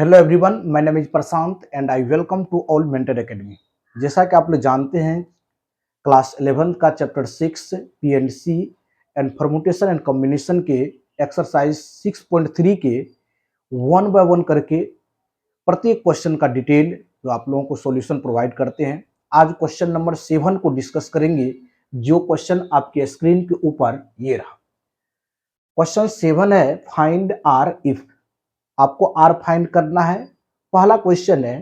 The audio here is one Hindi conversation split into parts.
Hello everyone, my name is Prashant and I welcome to all mentor academy. जैसा कि आप लोग जानते हैं, क्लास 11 का chapter 6 PNC and permutation and combination के एक्सरसाइज 6.3 के वन बाय वन करके प्रत्येक क्वेश्चन का डिटेल जो आप लोगों को सॉल्यूशन प्रोवाइड करते हैं। आज क्वेश्चन नंबर 7 को डिस्कस करेंगे, जो क्वेश्चन आपके स्क्रीन के ऊपर ये रहा। क्वेश्चन 7 है फाइंड आर इफ। आपको आर फाइंड करना है। पहला क्वेश्चन है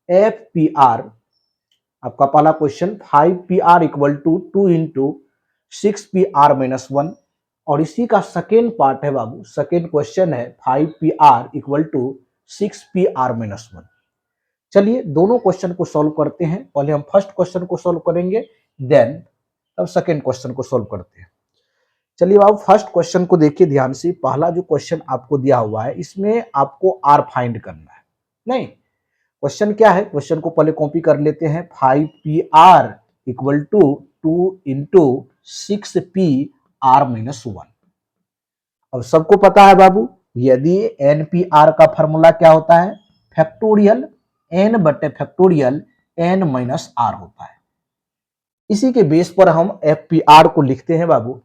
एफ पी आर। आपका पहला question 5 PR equal to 2 into 6 PR-1। और इसी का सेकेंड पार्ट है बाबू, सेकेंड क्वेश्चन है 5 PR इक्वल टू 6 PR-1। चलिए दोनों क्वेश्चन को सॉल्व करते हैं। पहले हम फर्स्ट क्वेश्चन को सॉल्व करेंगे, देन तब सेकेंड क्वेश्चन को सॉल्व करते हैं। चलिए बाबू फर्स्ट क्वेश्चन को देखिए ध्यान से। पहला जो क्वेश्चन आपको दिया हुआ है, इसमें आपको आर फाइंड करना है। नहीं, क्वेश्चन क्या है, क्वेश्चन को पहले कॉपी कर लेते हैं। 5 PR equal to 2 into 6 PR-1। अब सबको पता है बाबू, यदि NPR का फॉर्मूला क्या होता है, फैक्टोरियल n बटे फैक्टोरियल n माइनस आर होता है। इसी के बेस पर हम FPR को लिखते हैं बाबू।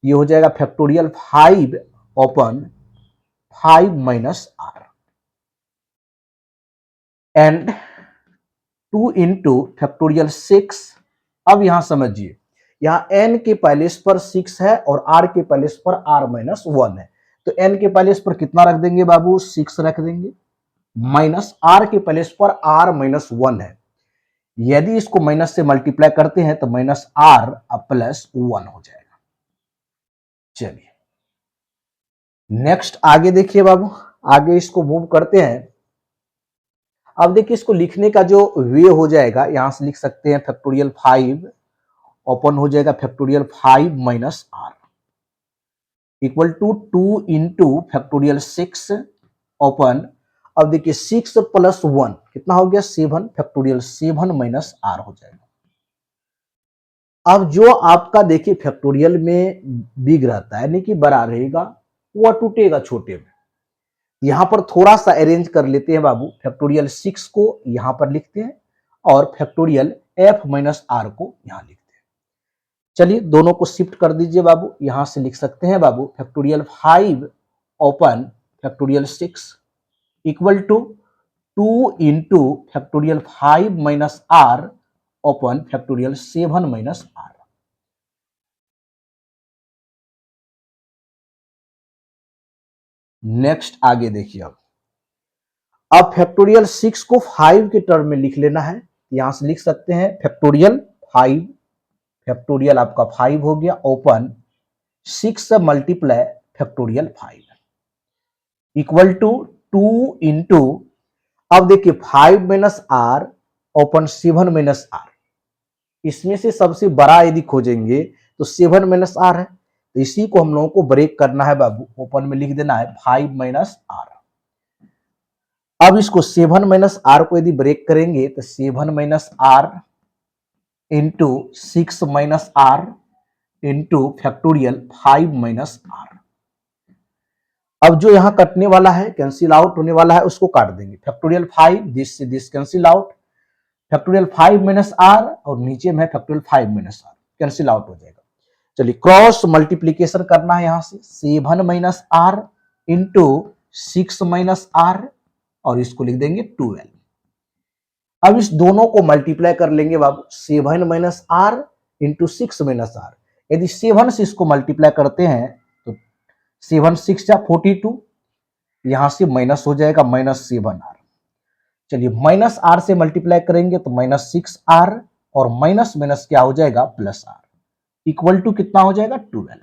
ये हो जाएगा factorial 5/5 minus R and 2 into factorial 6। अब यहां समझिए, यहां n के पैलेस पर 6 है और r के पैलेस पर r-1 है। तो n के पैलेस पर कितना रख देंगे बाबू, 6 रख देंगे, माइनस r के पैलेस पर r-1 है। यदि इसको माइनस से मल्टीप्लाई करते हैं तो माइनस r प्लस 1 हो जाएगा। चलिए नेक्स्ट आगे देखिए बाबू, आगे इसको मूव करते हैं। अब देखिए इसको लिखने का जो वे हो जाएगा, यहां से लिख सकते हैं फैक्टोरियल 5 ओपन हो जाएगा factorial 5 minus R equal to 2 into factorial 6 open. अब देखिए 6 प्लस 1 कितना हो गया, 7 फैक्टोरियल 7 माइनस आर हो जाएगा। अब जो आपका देखिए फैक्टोरियल में बिग रहता है, यानी कि बड़ा रहेगा, वह टूटेगा छोटे में। यहां पर थोड़ा सा अरेंज कर लेते हैं बाबू। फैक्टोरियल 6 को यहां पर लिखते हैं और फैक्टोरियल f माइनस आर को यहां लिखते हैं। चलिए दोनों को शिफ्ट कर दीजिए बाबू। यहां से लिख सकते हैं बाबू factorial 5 open factorial 6 equal to 2 into factorial 5 minus R open factorial 7 minus R. Next आगे देखिए। अब फैक्टोरियल 6 को 5 के टर्म में लिख लेना है। यहां से लिख सकते हैं फैक्टोरियल 5, फैक्टोरियल आपका 5 हो गया ओपन 6 से multiply factorial 5 equal to 2 into, अब देखिए 5 minus R open 7 minus R. इसमें से सबसे बड़ा यदि खोजेंगे तो 7 माइनस आर है, तो इसी को हम लोगों को ब्रेक करना है बाबू। ओपन में लिख देना है 5 माइनस आर। अब इसको 7 माइनस आर को यदि ब्रेक करेंगे तो 7 minus R into 6 minus R into factorial 5 minus R. अब जो यहां कटने वाला है, कैंसिल आउट होने वाला है, उसको काट देंगे। फैक्टोरियल 5 दिस से this cancel out, factorial 5 minus R और नीचे में factorial 5 minus R cancel out हो जाएगा। चलिए क्रॉस मल्टीप्लीकेशन करना है। यहां से 7 minus R into 6 minus R और इसको लिख देंगे 12। अब इस दोनों को मल्टीप्लाई कर लेंगे बाबू। 7 minus R into 6 minus R, यदि 7 से इसको मल्टीप्लाई करते हैं तो 7 6 जा 42, यहां से माइनस हो जाएगा -7r। चलिए माइनस आर से मल्टीप्लाई करेंगे तो -6r और माइनस माइनस क्या हो जाएगा, प्लस आर इक्वल टू कितना हो जाएगा, 12।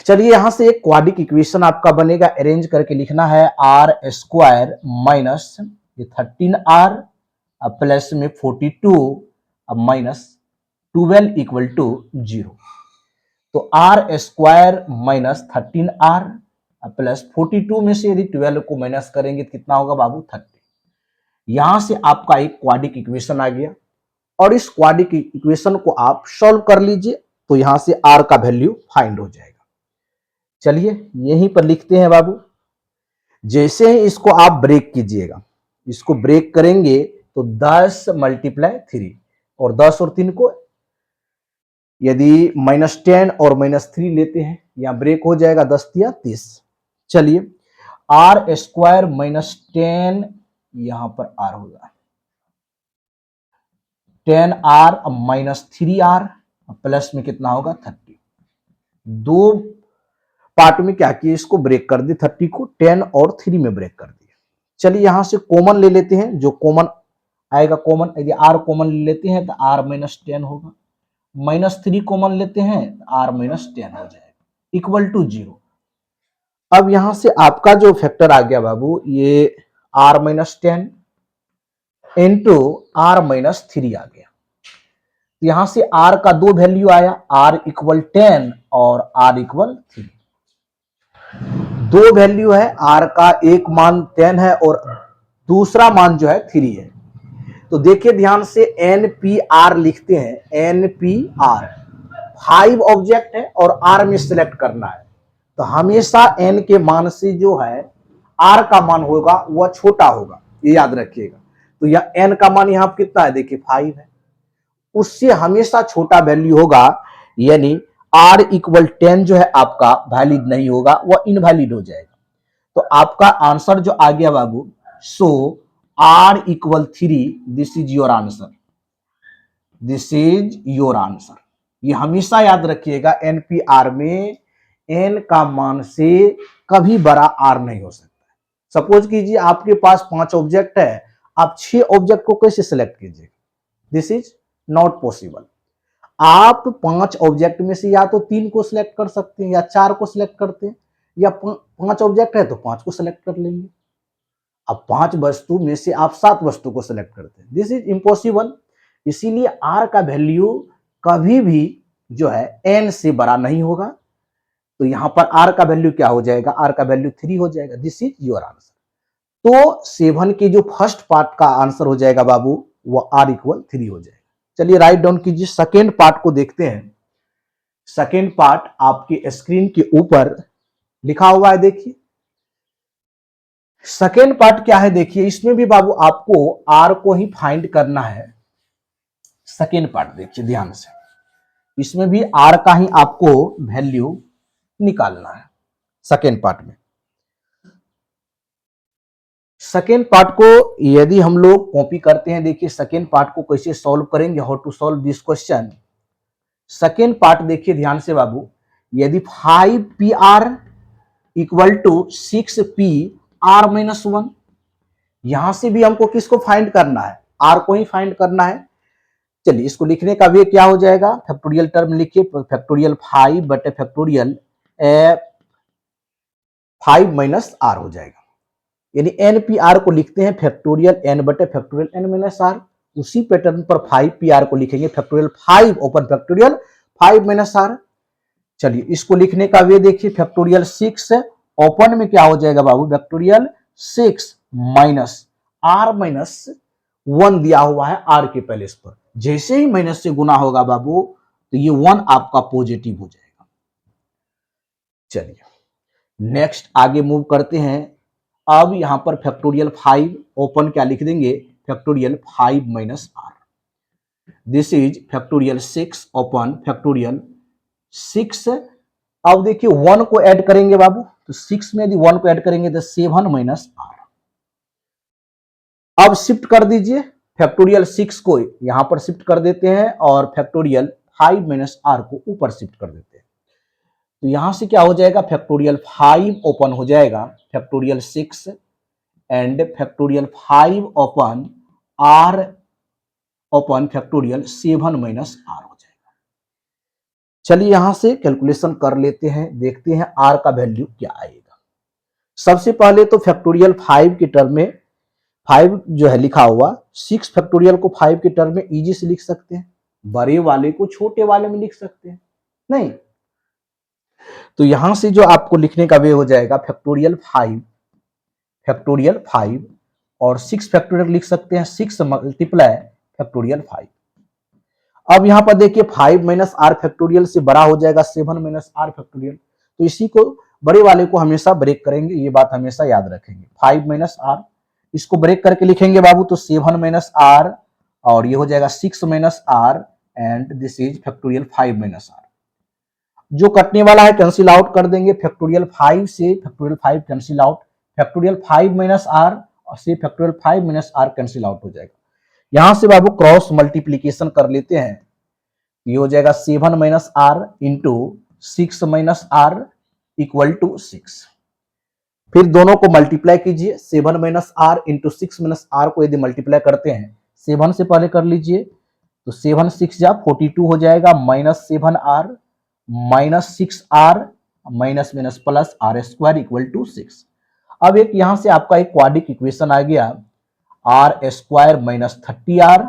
चलिए यहां से एक क्वाड्रिक इक्वेशन आपका बनेगा। अरेंज करके लिखना है are square minus 13r plus में 42 माइनस 12 इक्वल टू 0। तो are square minus 13r plus 42 में से यदि 12 को माइनस करेंगे तो कितना होगा बाबू, 30। यहां से आपका एक क्वाड्रिक इक्वेशन आ गया और इस क्वाड्रिक इक्वेशन को आप सॉल्व कर लीजिए तो यहां से आर का वैल्यू फाइंड हो जाएगा। चलिए यहीं पर लिखते हैं बाबू। जैसे ही इसको आप ब्रेक कीजिएगा, इसको ब्रेक करेंगे तो 10 मल्टीप्लाई 3, और 10 और 3 को यदि -10 और -3 लेते हैं, यहां ब्रेक हो जाएगा, 10 या 30। चलिए आर स्क्वायर -10, यहां पर आर होगा 10r -3r, प्लस में कितना होगा 30। दो पार्ट में क्या किए, इसको ब्रेक कर दी, 30 को 10 और 3 में ब्रेक कर दिया। चलिए यहां से कॉमन ले लेते हैं, जो कॉमन आएगा कॉमन, यदि r कॉमन ले लेते हैं तो r -10 होगा, -3 कॉमन लेते हैं r -10 हो जाएगा, इक्वल टू 0। अब यहां से आपका जो फैक्टर आ गया बाबू, ये r -10 इंटू r -3 आ गया। यहां से r का दो वैल्यू आया, r इक्वल 10 और r इक्वल 3। दो वैल्यू है, r का एक मान 10 है और दूसरा मान जो है 3 है। तो देखिए ध्यान से NPR लिखते हैं, NPR 5 ऑब्जेक्ट है और R में सिलेक्ट करना है, तो हमेशा N के मान से जो है R का मान होगा वह छोटा होगा, ये याद रखिएगा। तो यह N का मान यहां कितना है, देखिए 5 है, उससे हमेशा छोटा वैल्यू होगा, यानी R इक्वल 10 जो है आपका वैलिड नहीं होगा, वह इनवैलिड हो जाएगा। तो आपका आंसर जो आ गया बाबू, सो R equal 3, this is your answer, this is your answer. ये हमेशा याद रखिएगा, NPR में N का मान से कभी बड़ा R नहीं हो सकता। सपोज कीजिए आपके पास 5 ऑब्जेक्ट है, आप 6 ऑब्जेक्ट को कैसे सिलेक्ट कीजिए, दिस इज नॉट पॉसिबल। आप 5 ऑब्जेक्ट में से या तो 3 को सिलेक्ट कर सकते हैं या 4 को सिलेक्ट करते हैं, या 5 ऑब्जेक्ट है तो 5 को सिलेक्ट कर लेंगे। अब 5 वस्तु में से आप 7 वस्तु को सिलेक्ट करते हैं, दिस इज इम्पॉसिबल। इसीलिए R का वैल्यू कभी भी जो है N से बड़ा नहीं होगा। तो यहां पर R का वैल्यू क्या हो जाएगा, R का वैल्यू 3 हो जाएगा, दिस इज योर आंसर। तो 7 के जो फर्स्ट पार्ट का आंसर हो जाएगा बाबू, वो R इक्वल 3 हो जाएगा। चलिए राइट डाउन कीजिए, सेकेंड पार्ट को देखते हैं। सेकेंड पार्ट आपके स्क्रीन के ऊपर लिखा हुआ है, देखिए सेकेंड पार्ट क्या है, देखिए इसमें भी बाबू आपको R को ही फाइंड करना है। सेकेंड पार्ट देखिए ध्यान से, इसमें भी R का ही आपको वैल्यू निकालना है। सेकेंड पार्ट में, सेकेंड पार्ट को यदि हम लोग कॉपी करते हैं, देखिए सेकेंड पार्ट को कैसे सॉल्व करेंगे, how to solve this question. Second part देखिए ध्यान से बाबू, यदि 5PR इक्वल टू 6PR -1, यहां से भी हमको किसको फाइंड करना है, R को ही फाइंड करना है। चलिए इसको लिखने का वे क्या हो जाएगा, फैक्टोरियल टर्म लिखिए, फैक्टोरियल 5 बटे फैक्टोरियल 5 - R हो जाएगा। यानी NPR को लिखते हैं फैक्टोरियल N बटे फैक्टोरियल N - R। उसी पैटर्न पर 5PR को लिखेंगे फैक्टोरियल 5 ओपन फैक्टोरियल 5 - R। चलिए इसको लिखने का वे देखिए, फैक्टोरियल 6 ओपन में क्या हो जाएगा बाबू, फैक्टोरियल 6 R -1 दिया हुआ है R के पैलेस पर, जैसे ही माइनस से गुना होगा बाबू तो ये 1 आपका पॉजिटिव हो जाएगा। चलिए नेक्स्ट आगे मूव करते हैं। अब यहां पर फैक्टोरियल 5 ओपन क्या लिख देंगे, factorial 5 - R, this is factorial 6 open factorial 6। अब देखिए 1 को ऐड करेंगे बाबू, तो 6 में यदि 1 को ऐड करेंगे तो 7 - R। अब शिफ्ट कर दीजिए, फैक्टोरियल 6 को यहां पर शिफ्ट कर देते हैं और फैक्टोरियल 5 - R को ऊपर शिफ्ट कर देते हैं। तो यहां से क्या हो जाएगा, फैक्टोरियल 5 ओपन हो जाएगा factorial 6 and factorial 5 open R open factorial 7 - R हो जाएगा। चलिए यहां से कैलकुलेशन कर लेते हैं, देखते हैं R का वैल्यू क्या आएगा। सबसे पहले तो फैक्टोरियल 5 के टर्म में 5 जो है लिखा हुआ, 6 फैक्टोरियल को 5 के टर्म में इजी से लिख सकते हैं, बड़े वाले को छोटे वाले में लिख सकते हैं नहीं। तो यहां से जो आपको लिखने का वे हो जाएगा फैक्टोरियल 5 और 6 फैक्टोरियल लिख सकते हैं, 6 मल्टीप्लाई फैक्टोरियल 5। अब यहां पर देखिए 5 - R फैक्टोरियल से बड़ा हो जाएगा 7 - R फैक्टोरियल, तो इसी को बड़े वाले को हमेशा ब्रेक करेंगे, ये बात हमेशा याद रखेंगे। 5 माइनस आर, इसको ब्रेक करके लिखेंगे बाबू तो 7 माइनस आर, और ये हो जाएगा 6 minus R, and this is factorial 5 minus R. जो कटने वाला है कैंसिल आउट कर देंगे, फैक्टोरियल 5 से factorial 5 cancel out, factorial 5 minus R से factorial 5 minus R cancel out हो जाएगा। यहां से बाबू क्रॉस मल्टीप्लीकेशन कर लेते हैं, ये हो जाएगा 7 minus R into 6 minus R equal to 6। फिर दोनों को मल्टीप्लाई कीजिए, 7 minus R into 6 minus R को यदि मल्टीप्लाई करते हैं, 7 से पहले कर लीजिए तो 7 6 जा 42 हो जाएगा, minus 7 R minus 6 R minus minus plus R square equal to 6। अब एक यहां से आपका एक क्वाड्रिक इक्वेशन आ गया, R square minus 30 R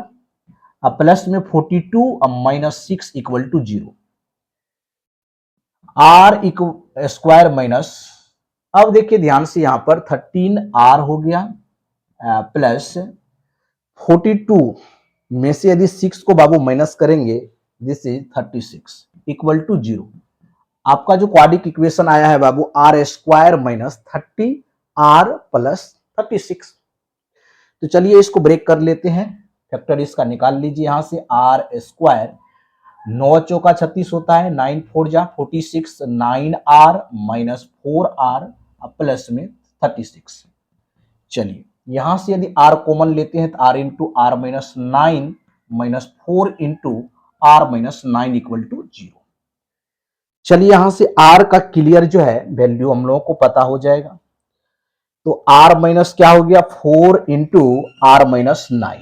plus में 42 minus 6 equal to 0, R square minus, अब देखिए ध्यान से यहां पर 13 आर हो गया प्लस 42 में से यदि 6 को बाबू माइनस करेंगे, दिस इज 36 इक्वल टू 0। आपका जो क्वाड्रिक इक्वेशन आया है बाबू, R square minus 30 R plus 36। तो चलिए इसको ब्रेक कर लेते हैं, फैक्टर इसका निकाल लीजिए यहां से, आर स्क्वायर 9 चौका 36 होता है, 9 4 जा 46, 9 आर माइनस 4 आर प्लस में 36। चलिए यहां से यदि आर कॉमन लेते हैं तो R into R minus 9 minus 4 into R minus 9 equal to 0। चलिए यहां से आर का क्लियर जो है वैल्यू हम लोगों को पता हो जाएगा, तो आर माइनस क्या हो गया 4 इंटू आर माइनस 9।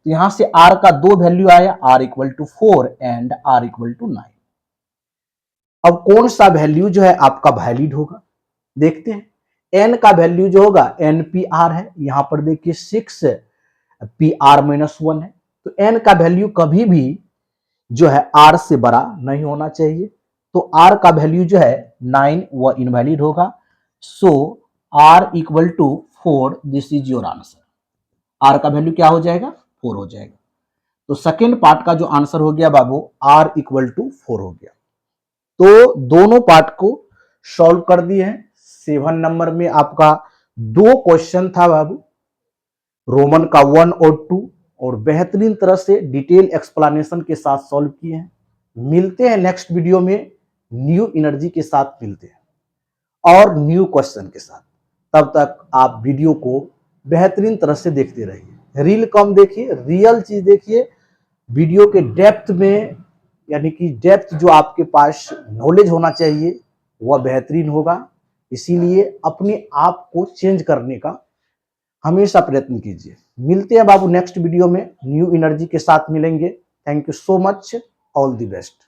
तो यहां से आर का दो वैल्यू आया, R equal to 4 and R equal to 9। अब कौन सा वैल्यू जो है आपका वैलिड होगा, देखते हैं। एन का वैल्यू जो होगा एन पी आर है, यहां पर देखिए 6 पी आर माइनस 1 है, तो एन का वैल्यू कभी भी जो है आर से बड़ा नहीं होना चाहिए, तो आर का वैल्यू जो है 9 वह इनवैलिड होगा। So R equal to 4, this is your answer. R का वैल्यू क्या हो जाएगा 4 हो जाएगा। तो सेकेंड पार्ट का जो आंसर हो गया बाबू, आर इक्वल टू 4 हो गया। तो दोनों पार्ट को सॉल्व कर दिए हैं। 7 नंबर में आपका दो क्वेश्चन था बाबू, रोमन का 1 और 2, और बेहतरीन तरह से डिटेल एक्सप्लेनेशन के साथ सॉल्व किए हैं। मिलते हैं नेक्स्ट वीडियो में, न्यू एनर्जी के साथ मिलते हैं और न्यू क्वेश्चन के साथ। तब तक आप वीडियो को बेहतरीन तरह से देखते रहिए, रील कम देखिए, रियल चीज देखिए, वीडियो के डेप्थ में, यानी कि डेप्थ जो आपके पास नॉलेज होना चाहिए वह बेहतरीन होगा। इसीलिए अपने आप को चेंज करने का हमेशा प्रयत्न कीजिए। मिलते हैं बाबू नेक्स्ट वीडियो में, न्यू एनर्जी के साथ मिलेंगे। Thank you so much, all the best.